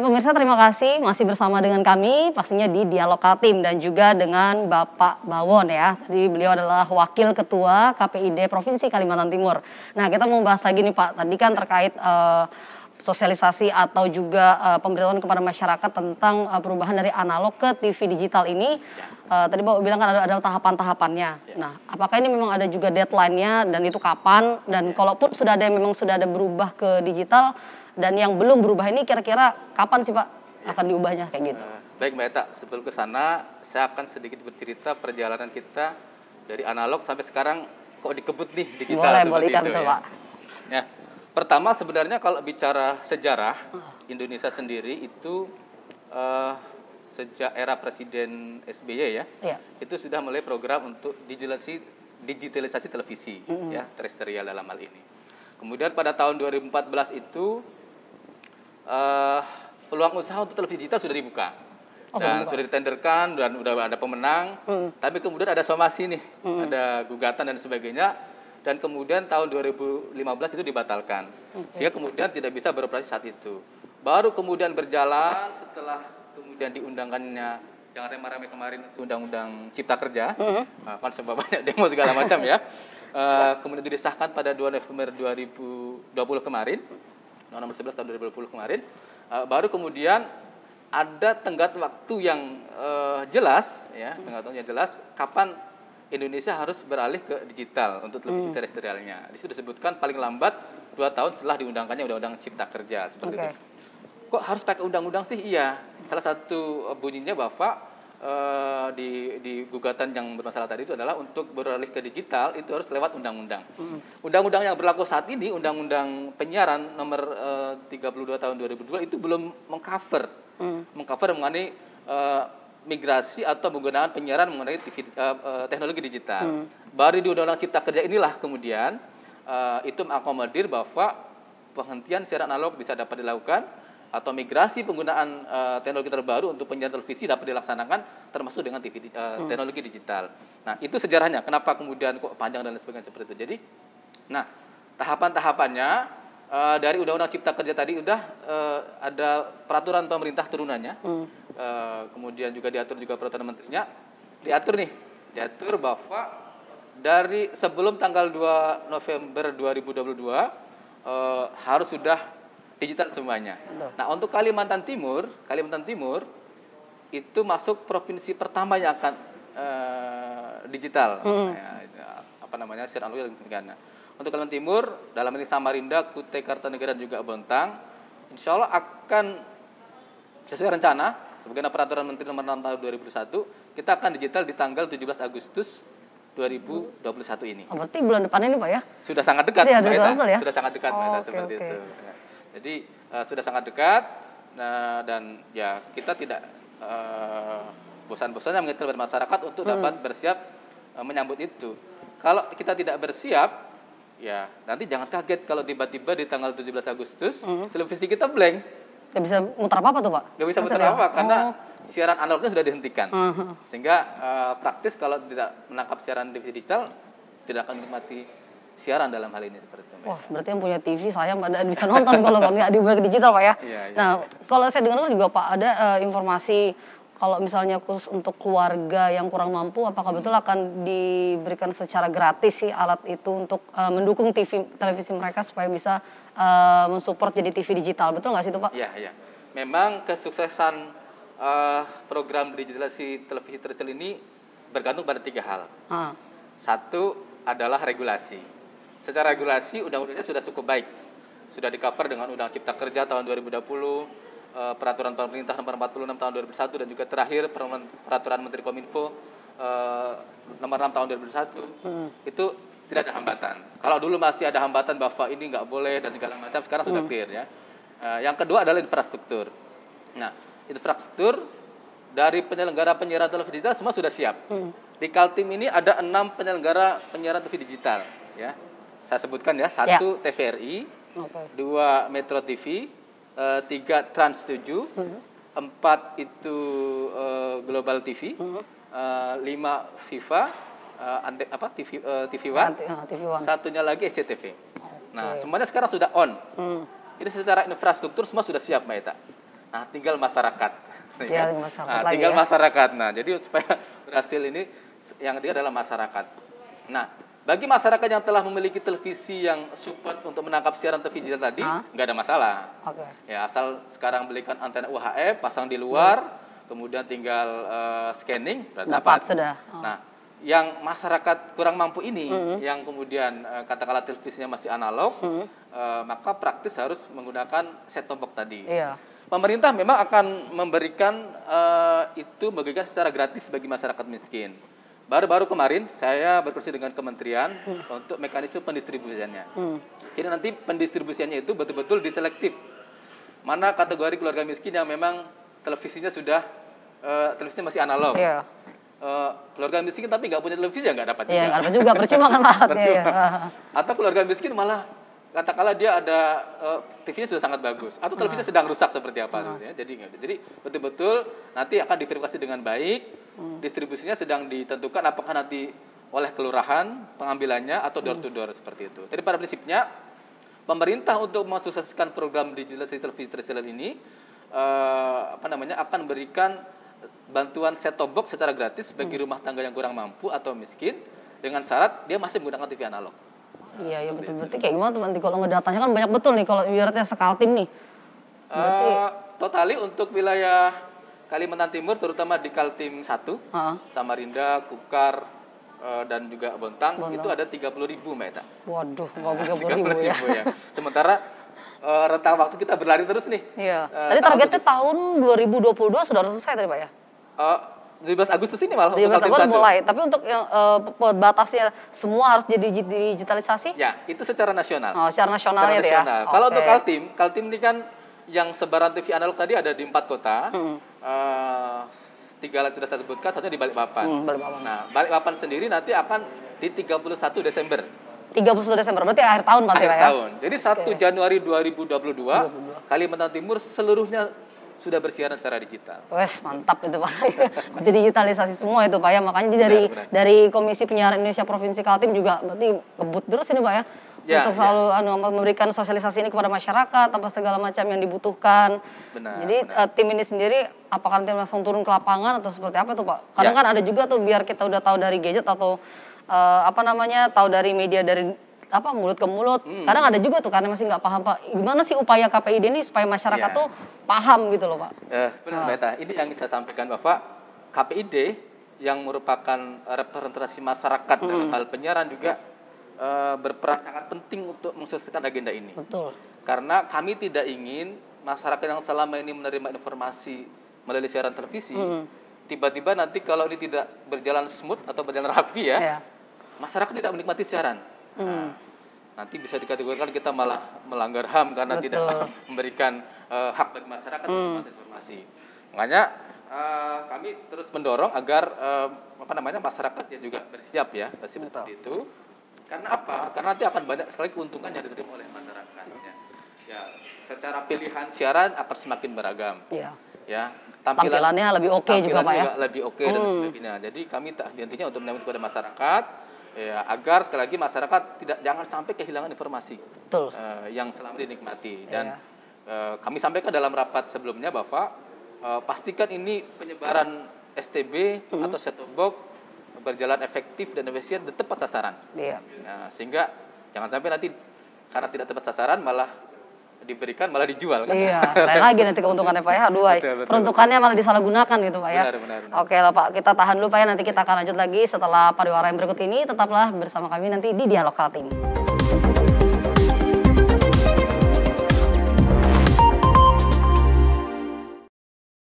pemirsa, terima kasih masih bersama dengan kami pastinya di Dialog Kaltim dan juga dengan Bapak Bawon ya. Tadi beliau adalah Wakil Ketua KPID Provinsi Kalimantan Timur. Nah, kita mau bahas lagi nih Pak. Tadi kan terkait sosialisasi atau juga pemberitahuan kepada masyarakat tentang perubahan dari analog ke TV digital ini. Tadi Bapak bilang kan ada tahapan-tahapannya. Nah, apakah ini memang ada juga deadline-nya dan itu kapan? Dan kalaupun sudah ada yang memang sudah ada berubah ke digital, dan yang belum berubah ini kira-kira kapan sih Pak akan diubahnya kayak gitu? Baik Mbak Eta, sebelum ke sana saya akan sedikit bercerita perjalanan kita dari analog sampai sekarang kok dikebut nih digital. Boleh itu, betul ya. Pak. Ya, pertama sebenarnya kalau bicara sejarah Indonesia sendiri itu sejak era Presiden SBY ya, itu sudah mulai program untuk digitalisasi televisi ya, terestrial dalam hal ini. Kemudian pada tahun 2014 itu peluang usaha untuk televisi digital sudah dibuka dan sudah ditenderkan dan sudah ada pemenang. Tapi kemudian ada somasi nih, ada gugatan dan sebagainya. Dan kemudian tahun 2015 itu dibatalkan, sehingga kemudian tidak bisa beroperasi saat itu. Baru kemudian berjalan setelah kemudian diundangkannya yang ramai-ramai kemarin itu Undang-Undang Cipta Kerja, kan sebab banyak demo segala macam ya. Kemudian disahkan pada 2 November 2020 kemarin. Nomor 11 tahun 2020 kemarin, baru kemudian ada tenggat waktu yang jelas, ya, tenggat waktu yang jelas kapan Indonesia harus beralih ke digital untuk televisi terestrialnya. Di situ disebutkan paling lambat 2 tahun setelah diundangkannya Undang-Undang Cipta Kerja seperti itu. Kok harus pakai undang-undang sih? Iya, salah satu bunyinya bahwa di gugatan yang bermasalah tadi itu adalah untuk beralih ke digital itu harus lewat undang-undang. Undang-undang yang berlaku saat ini, Undang-Undang Penyiaran nomor 32 tahun 2002 itu belum mengcover mengenai migrasi atau penggunaan penyiaran mengenai teknologi digital. Baru di Undang-Undang Cipta Kerja inilah kemudian itu mengakomodir bahwa penghentian siaran analog bisa dapat dilakukan atau migrasi penggunaan teknologi terbaru untuk penyiaran televisi dapat dilaksanakan termasuk dengan teknologi digital. Nah, itu sejarahnya. Kenapa kemudian kok panjang dan sebagainya seperti itu. Jadi, nah, tahapan-tahapannya dari Undang-Undang Cipta Kerja tadi udah ada peraturan pemerintah turunannya. Kemudian juga diatur juga peraturan menterinya. Diatur bahwa dari sebelum tanggal 2 November 2022 harus sudah digital semuanya. Nah, untuk Kalimantan Timur itu masuk provinsi pertama yang akan digital. Siaran analog dan Tenggana. Untuk Kalimantan Timur, dalam ini Samarinda, Kutai Kartanegara dan juga Bontang, insya Allah akan sesuai rencana, sebagaimana peraturan Menteri Nomor 6 Tahun 2001, kita akan digital di tanggal 17 Agustus 2021 ini. Berarti bulan depan ini Pak ya? Sudah sangat dekat, ya, sudah sangat dekat, seperti itu. Jadi sudah sangat dekat, dan ya kita tidak bosan-bosannya mengingatkan masyarakat untuk dapat bersiap menyambut itu. Kalau kita tidak bersiap, ya nanti jangan kaget kalau tiba-tiba di tanggal 17 Agustus televisi kita blank. Gak bisa muter apa-apa tuh Pak? Gak bisa muter apa-apa karena siaran analognya sudah dihentikan. Sehingga praktis kalau tidak menangkap siaran televisi digital tidak akan menikmati siaran dalam hal ini seperti itu. Wah, berarti yang punya TV sayang pada bisa nonton kalau nggak diubah ke digital Pak ya. Nah, kalau saya dengar juga Pak ada informasi kalau misalnya khusus untuk keluarga yang kurang mampu, apakah betul akan diberikan secara gratis sih alat itu untuk mendukung televisi mereka supaya bisa mensupport jadi TV digital, betul nggak sih itu Pak? Iya. Memang kesuksesan program digitalisasi televisi terestrial ini bergantung pada 3 hal. Satu adalah regulasi. Secara regulasi undang-undangnya sudah cukup baik. Sudah di-cover dengan Undang Cipta Kerja tahun 2020, Peraturan Pemerintah Nomor 46 tahun 2001 dan juga terakhir Peraturan Menteri Kominfo Nomor 6 tahun 2001. Itu tidak ada hambatan. Kalau dulu masih ada hambatan bahwa ini nggak boleh dan segala macam, sekarang sudah clear ya. Yang kedua adalah infrastruktur. Nah, infrastruktur dari penyelenggara penyiaran televisi digital semua sudah siap. Di Kaltim ini ada 6 penyelenggara penyiaran televisi digital ya. Saya sebutkan ya, 1 TVRI, 2 Metro TV, 3 Trans 7, 4 itu Global TV, 5 Viva, TV One, satunya lagi SCTV. Nah, semuanya sekarang sudah on. Jadi secara infrastruktur semua sudah siap Mbak Eta. Nah, tinggal masyarakat. Ya, masyarakat nah, lagi tinggal ya. masyarakat. Nah, jadi supaya berhasil ini yang ketiga adalah masyarakat. Nah, bagi masyarakat yang telah memiliki televisi yang support untuk menangkap siaran televisi digital tadi, nggak ada masalah. Oke. Ya, asal sekarang belikan antena UHF, pasang di luar, kemudian tinggal scanning, Dapat sudah. Nah, yang masyarakat kurang mampu ini, yang kemudian katakanlah televisinya masih analog, maka praktis harus menggunakan set-top box tadi. Iya. Pemerintah memang akan memberikan itu bagikan secara gratis bagi masyarakat miskin. Baru-baru kemarin saya berkoordinasi dengan kementerian untuk mekanisme pendistribusiannya. Jadi nanti pendistribusiannya itu betul-betul diselektif. Mana kategori keluarga miskin yang memang televisinya televisinya masih analog. Iya. Keluarga miskin tapi nggak punya televisi ya nggak dapat juga. Iya, nggak dapat juga, percuma kan Pak. Iya. Atau keluarga miskin malah katakanlah dia ada TV-nya sudah sangat bagus atau televisinya sedang rusak seperti apa sebetulnya. Jadi betul-betul nanti akan diverifikasi dengan baik. Distribusinya sedang ditentukan apakah nanti oleh kelurahan pengambilannya atau door to door seperti itu. Jadi pada prinsipnya pemerintah untuk mensukseskan program digitalisasi televisi tersier ini akan memberikan bantuan set-top box secara gratis bagi rumah tangga yang kurang mampu atau miskin dengan syarat dia masih menggunakan TV analog. Iya, betul. Berarti kayak gimana tuh nanti kalau ngedatanya kan banyak betul nih kalau ibaratnya Sekaltim nih. Berarti totali untuk wilayah Kalimantan Timur terutama di Kaltim 1, Samarinda, Kukar, dan juga Bontang. Itu ada 30.000 Mbak Eta. Waduh, 30.000 ya. Sementara rentang waktu kita berlari terus nih. Iya. Tadi targetnya tahun 2022 sudah selesai tadi Pak ya? 17 Agustus ini malah 17 Agustus mulai. Tapi untuk yang batasnya semua harus jadi digitalisasi? Ya, itu secara nasional. Oh, secara nasionalnya itu ya. Kalau untuk Kaltim ini kan yang sebaran TV analog tadi ada di 4 kota. 3 sudah saya sebutkan, satunya di Balikpapan. Nah, Balikpapan sendiri nanti akan di 31 Desember. 31 Desember, berarti akhir tahun Pak ya? Akhir tahun. Jadi 1 Januari 2022, Kalimantan Timur seluruhnya sudah bersiaran secara digital. Wes, mantap itu Pak. Berarti digitalisasi semua itu Pak ya. Makanya dari Komisi Penyiaran Indonesia Provinsi Kaltim juga berarti kebut terus ini Pak ya. Untuk selalu memberikan sosialisasi ini kepada masyarakat, apa segala macam yang dibutuhkan. Jadi tim ini sendiri apakah nanti langsung turun ke lapangan atau seperti apa tuh Pak? Kadang kan ada juga tuh biar kita udah tahu dari gadget atau tahu dari media dari mulut ke mulut. Kadang ada juga tuh karena masih nggak paham Pak. Gimana sih upaya KPID ini supaya masyarakat tuh paham gitu loh Pak? Benar Mbak Eta. Ini yang saya sampaikan bahwa KPID yang merupakan representasi masyarakat dalam hal penyiaran juga berperan sangat penting untuk mensukseskan agenda ini. Betul. Karena kami tidak ingin masyarakat yang selama ini menerima informasi melalui siaran televisi, tiba-tiba nanti kalau ini tidak berjalan smooth atau berjalan rapi masyarakat tidak menikmati siaran. Nanti bisa dikategorikan kita malah melanggar HAM karena tidak memberikan hak bagi masyarakat untuk informasi. Makanya kami terus mendorong agar masyarakat juga bersiap seperti itu. Karena apa? Karena nanti akan banyak sekali keuntungan yang diterima oleh masyarakat. Ya, secara pilihan siaran akan semakin beragam. Ya, tampilannya lebih oke juga Pak ya. Lebih oke dan sebagainya. Jadi kami tak henti-hentinya untuk menyampaikan kepada masyarakat agar sekali lagi masyarakat jangan sampai kehilangan informasi yang selama ini dinikmati. Dan kami sampaikan dalam rapat sebelumnya bahwa pastikan ini penyebaran STB atau set-top box berjalan efektif dan efisien dan tepat sasaran. Nah, sehingga jangan sampai nanti karena tidak tepat sasaran malah diberikan malah dijual kan. Lain lagi nanti keuntungannya Pak ya. Peruntukannya malah disalahgunakan gitu Pak ya. Benar. Oke lah Pak, kita tahan dulu Pak ya, nanti kita akan lanjut lagi setelah pariwara yang berikut ini. Tetaplah bersama kami nanti di Dialog Kaltim.